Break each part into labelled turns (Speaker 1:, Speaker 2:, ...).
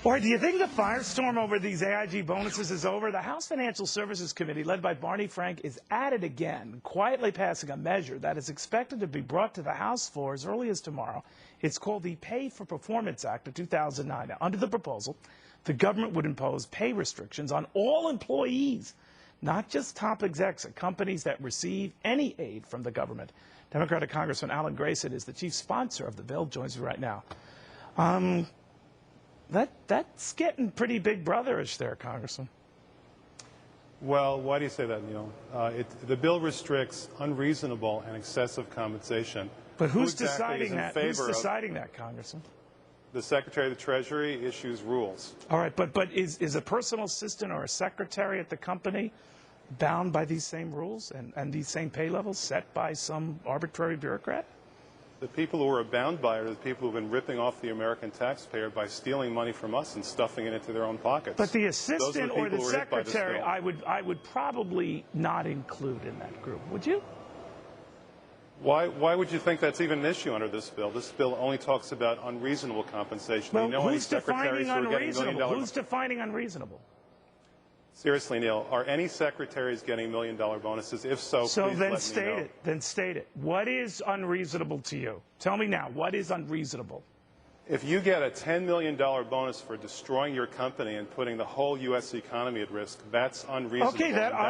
Speaker 1: Or do you think the firestorm over these AIG bonuses is over? The House Financial Services Committee, led by Barney Frank, is at it again, quietly passing a measure that is expected to be brought to the House floor as early as tomorrow. It's called the Pay for Performance Act of 2009. Now, under the proposal, the government would impose pay restrictions on all employees, not just top execs at companies that receive any aid from the government. Democratic Congressman Alan Grayson is the chief sponsor of the bill, joins me right now. That's getting pretty big brotherish there, Congressman.
Speaker 2: Well, why do you say that, Neil? The bill restricts unreasonable and excessive compensation.
Speaker 1: But who's deciding that? Who's deciding that, Congressman?
Speaker 2: The Secretary of the Treasury issues rules.
Speaker 1: All right, but is a personal assistant or a secretary at the company bound by these same rules and these same pay levels set by some arbitrary bureaucrat?
Speaker 2: The people who are bound by it are the people who have been ripping off the American taxpayer by stealing money from us and stuffing it into their own pockets.
Speaker 1: But the assistant or the secretary, I would probably not include in that group. Would you?
Speaker 2: Why would you think that's even an issue under this bill? This bill only talks about unreasonable compensation.
Speaker 1: Well, who's defining unreasonable? Who's defining unreasonable?
Speaker 2: Seriously, Neil, are any secretaries getting million-dollar bonuses? If so, please let me know.
Speaker 1: Then state it. What is unreasonable to you? Tell me now. What is unreasonable?
Speaker 2: If you get a $10 million bonus for destroying your company and putting the whole U.S. economy at risk, that's unreasonable.
Speaker 1: Okay,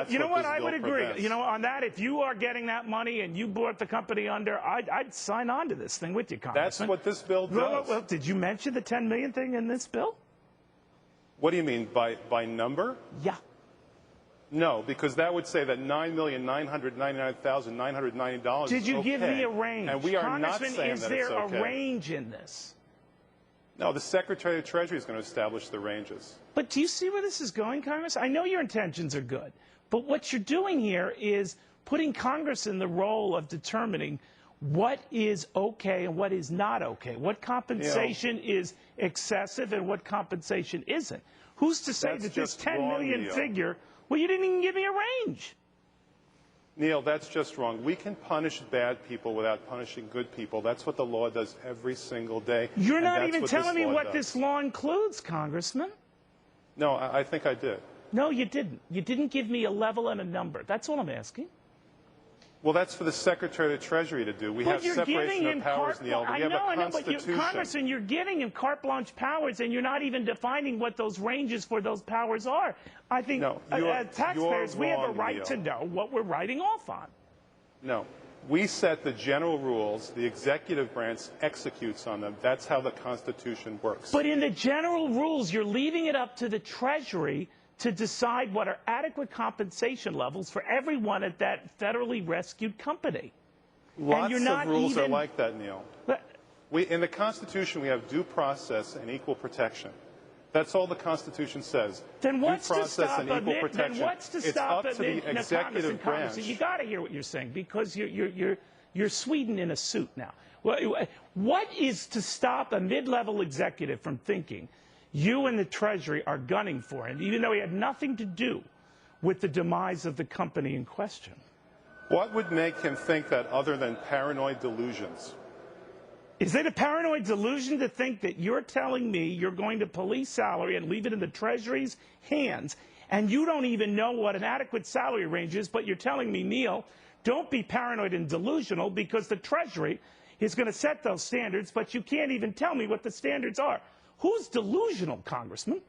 Speaker 1: you know what? I would agree. You know, on that, if you are getting that money and you brought the company under, I'd sign on to this thing with you, Congressman.
Speaker 2: That's what this bill does.
Speaker 1: Well, did you mention the $10 million thing in this bill?
Speaker 2: What do you mean, by number?
Speaker 1: Yeah.
Speaker 2: No, because that would say that $9,999,990
Speaker 1: Did you
Speaker 2: okay,
Speaker 1: give me a range?
Speaker 2: And we are not saying that it's okay.
Speaker 1: Is there a range in this?
Speaker 2: No, the Secretary of the Treasury is going to establish the ranges.
Speaker 1: But do you see where this is going, Congress? I know your intentions are good, but what you're doing here is putting Congress in the role of determining what is okay and what is not okay, what compensation is excessive and what compensation isn't. Who's to say that this 10 million figure, well, you didn't even give me a range.
Speaker 2: Neil, that's just wrong. We can punish bad people without punishing good people. That's what the law does every single day.
Speaker 1: You're not even telling me what this law includes, Congressman.
Speaker 2: No, I think I did.
Speaker 1: No, you didn't. You didn't give me a level and a number. That's all I'm asking.
Speaker 2: Well, that's for the Secretary of the Treasury to do. We have separation of powers, Neil. We have a Constitution.
Speaker 1: But Congressman, you're giving him carte blanche powers, and you're not even defining what those ranges for those powers are. I think as taxpayers, we have a right to know what we're writing off on.
Speaker 2: No. We set the general rules. The executive branch executes on them. That's how the Constitution works.
Speaker 1: But in the general rules, you're leaving it up to the Treasury to decide what are adequate compensation levels for everyone at that federally rescued company.
Speaker 2: Lots of rules are like that, Neil. In the Constitution, we have due process and equal protection. That's all the Constitution says.
Speaker 1: Then what's
Speaker 2: to stop the executive branch?
Speaker 1: You got to hear what you're saying, because you're Sweden in a suit now. What is to stop a mid-level executive from thinking you and the Treasury are gunning for him, even though he had nothing to do with the demise of the company in question?
Speaker 2: What would make him think that other than paranoid delusions?
Speaker 1: Is it a paranoid delusion to think that you're telling me you're going to police salary and leave it in the Treasury's hands, and you don't even know what an adequate salary range is, but you're telling me, Neil, don't be paranoid and delusional because the Treasury is going to set those standards, but you can't even tell me what the standards are? Who's delusional, Congressman?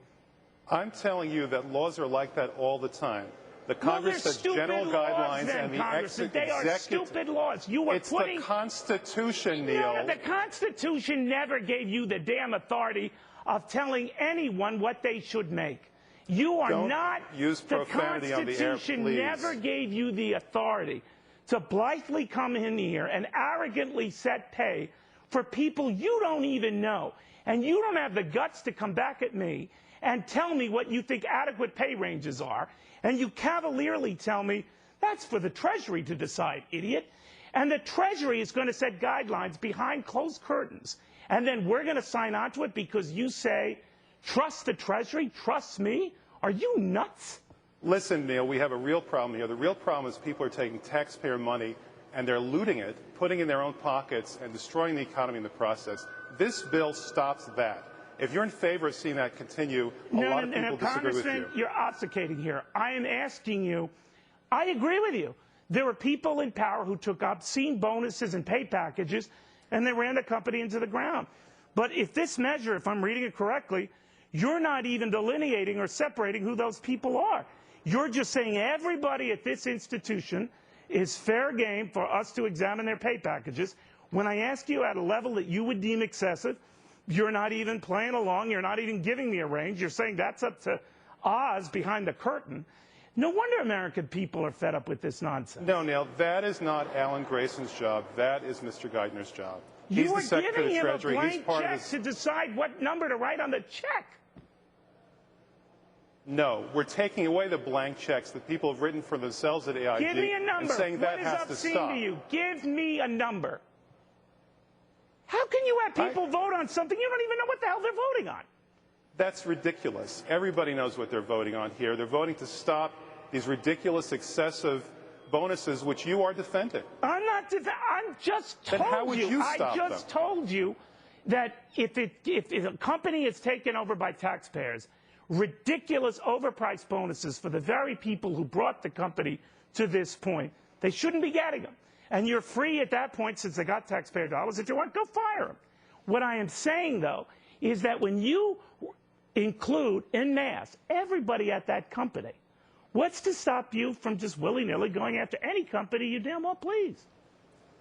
Speaker 2: I'm telling you that laws are like that all the time. The Congress sets general guidelines and the executive.
Speaker 1: They are stupid laws.
Speaker 2: It's the Constitution, Neil.
Speaker 1: No, the Constitution never gave you the damn authority of telling anyone what they should make. You are not.
Speaker 2: Use profanity on the air, please.
Speaker 1: The Constitution never gave you the authority to blithely come in here and arrogantly set pay for people you don't even know. And you don't have the guts to come back at me and tell me what you think adequate pay ranges are. And you cavalierly tell me, that's for the Treasury to decide, idiot. And the Treasury is going to set guidelines behind closed curtains. And then we're going to sign on to it because you say, trust the Treasury, trust me? Are you nuts?
Speaker 2: Listen, Neil, we have a real problem here. The real problem is people are taking taxpayer money and they're looting it, putting it in their own pockets, and destroying the economy in the process. This bill stops that. If you're in favor of seeing that continue, a lot of people disagree with you.
Speaker 1: Congressman, you're obfuscating here. I am asking you, I agree with you. There were people in power who took obscene bonuses and pay packages, and they ran the company into the ground. But if this measure, if I'm reading it correctly, you're not even delineating or separating who those people are. You're just saying everybody at this institution is fair game for us to examine their pay packages. When I ask you at a level that you would deem excessive, you're not even playing along. You're not even giving me a range. You're saying that's up to Oz behind the curtain. No wonder American people are fed up with this nonsense.
Speaker 2: No, Neil, that is not Alan Grayson's job. That is Mr. Geithner's job. He's
Speaker 1: you
Speaker 2: the Secretary
Speaker 1: are
Speaker 2: of Treasury.
Speaker 1: giving
Speaker 2: He's
Speaker 1: him a
Speaker 2: part
Speaker 1: blank
Speaker 2: of
Speaker 1: check to decide what number to write on the check.
Speaker 2: No, we're taking away the blank checks that people have written for themselves at AIG.
Speaker 1: Give me a number.
Speaker 2: And saying that has to
Speaker 1: What is obscene
Speaker 2: stop.
Speaker 1: to you? Give me a number. How can you have people vote on something you don't even know what the hell they're voting on?
Speaker 2: That's ridiculous. Everybody knows what they're voting on here. They're voting to stop these ridiculous, excessive bonuses, which you are defending.
Speaker 1: I'm not I'm just told
Speaker 2: then how would you stop
Speaker 1: I just told you that if a company is taken over by taxpayers, ridiculous overpriced bonuses for the very people who brought the company to this point, they shouldn't be getting them. And you're free at that point, since they got taxpayer dollars. If you want, go fire them. What I am saying, though, is that when you include en masse everybody at that company, what's to stop you from just willy-nilly going after any company you damn well please?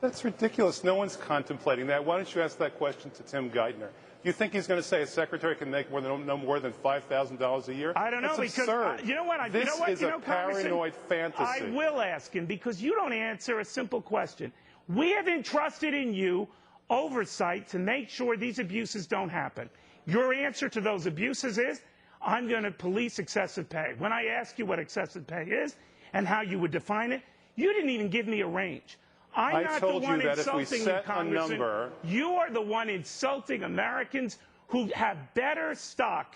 Speaker 2: That's ridiculous. No one's contemplating that. Why don't you ask that question to Tim Geithner? Do you think he's going to say a secretary can make no more than $5,000 a year?
Speaker 1: I don't know.
Speaker 2: That's
Speaker 1: because
Speaker 2: absurd.
Speaker 1: You know what?
Speaker 2: This is a paranoid fantasy.
Speaker 1: I will ask him, because you don't answer a simple question. We have entrusted in you oversight to make sure these abuses don't happen. Your answer to those abuses is, I'm going to police excessive pay. When I ask you what excessive pay is and how you would define it, you didn't even give me a range. I'm not the one insulting you, Congressman. You are the one insulting Americans who have better stock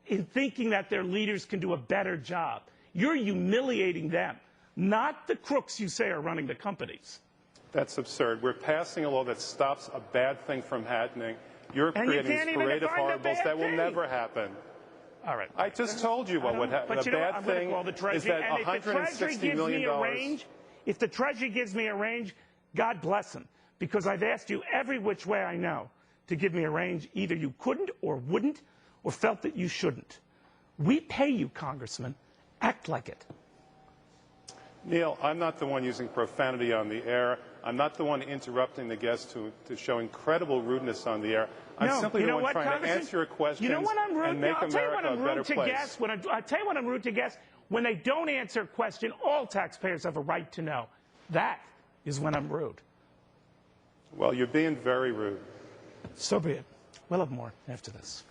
Speaker 1: in thinking that their leaders can do a better job. You're humiliating them, not the crooks you say are running the companies.
Speaker 2: That's absurd. We're passing a law that stops a bad thing from happening. You're creating these parade of horribles that will never happen.
Speaker 1: All right.
Speaker 2: I just told you what would happen. The bad thing is that $160 million.
Speaker 1: If the Treasury gives me a range, God bless them, because I've asked you every which way I know to give me a range. Either you couldn't or wouldn't or felt that you shouldn't. We pay you, Congressman. Act like it.
Speaker 2: Neil, I'm not the one using profanity on the air. I'm not the one interrupting the guests to show incredible rudeness on the air. I'm simply the one trying to answer your questions and make America a better place.
Speaker 1: I'll tell you what I'm rude to guests. When they don't answer a question, all taxpayers have a right to know. That is when I'm rude.
Speaker 2: Well, you're being very rude.
Speaker 1: So be it. We'll have more after this.